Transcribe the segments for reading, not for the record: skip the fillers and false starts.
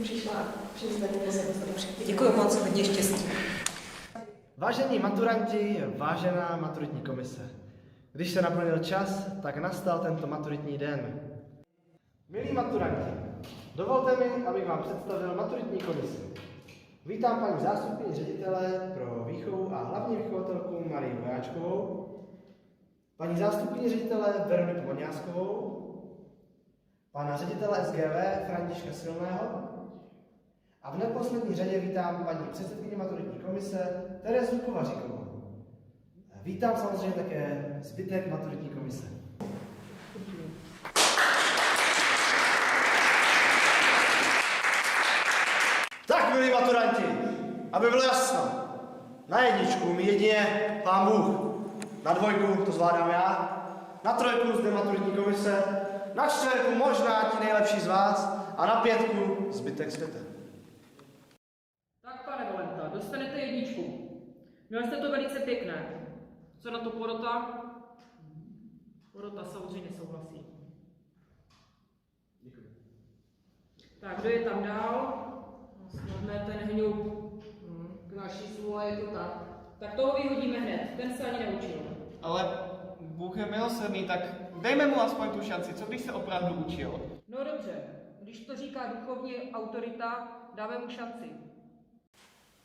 přišla a přizvedli pozornost do všech. Děkuji moc, hodně štěstí. Vážení maturanti, vážená maturitní komise. Když se naplnil čas, tak nastal tento maturitní den. Milí maturanti, dovolte mi, abych vám představil maturitní komisi. Vítám paní zástupkyni ředitele pro výchovu a hlavní vychovatelku Marii Vojáčkovou, paní zástupkyni ředitele Veroniku Voňáskovou, pana ředitele SGV Františka Silného a v neposlední řadě vítám paní předsedkyni maturitní komise Terezu Kovaříkovou. Vítám samozřejmě také zbytek maturitní komise. Tak, milí maturanti, aby bylo jasno, na jedničku mi jedině Pán Bůh, na dvojku to zvládám já, na trojku zde maturitní komise, na čtverku možná ti nejlepší z vás a na pětku zbytek světa. Tak, pane Valenta, dostanete jedničku. Měl jste to velice pěkné. Co na to porota? Porota samozřejmě souhlasí. Děkuji. Tak, kdo je tam dál? Snadné ten hňub. K naší smůle je to tak. Tak toho vyhodíme hned, ten se ani neučil. Ale Bůh je milosrdný, tak dejme mu aspoň tu šanci, co když se opravdu učil. No dobře, když to říká duchovní autorita, dáme mu šanci.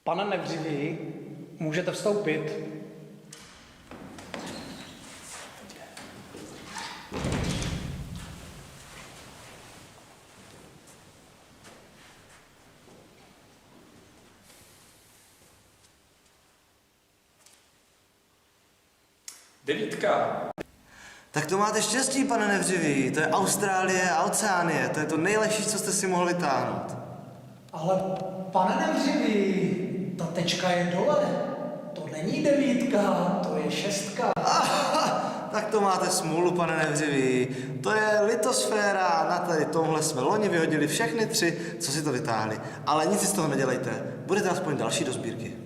Pane Nevřivý, můžete vstoupit. Devítka. Tak to máte štěstí, pane Nevřivý. To je Austrálie a Oceánie. To je to nejlepší, co jste si mohli vytáhnout. Ale pane Nevřivý, ta tečka je dole. To není devítka, to je šestka. Tak to máte smůlu, pane Nevřivý. To je litosféra. Na tady tomhle jsme loni vyhodili všechny tři, co si to vytáhli. Ale nic si z toho nedělejte. Budete aspoň další do sbírky.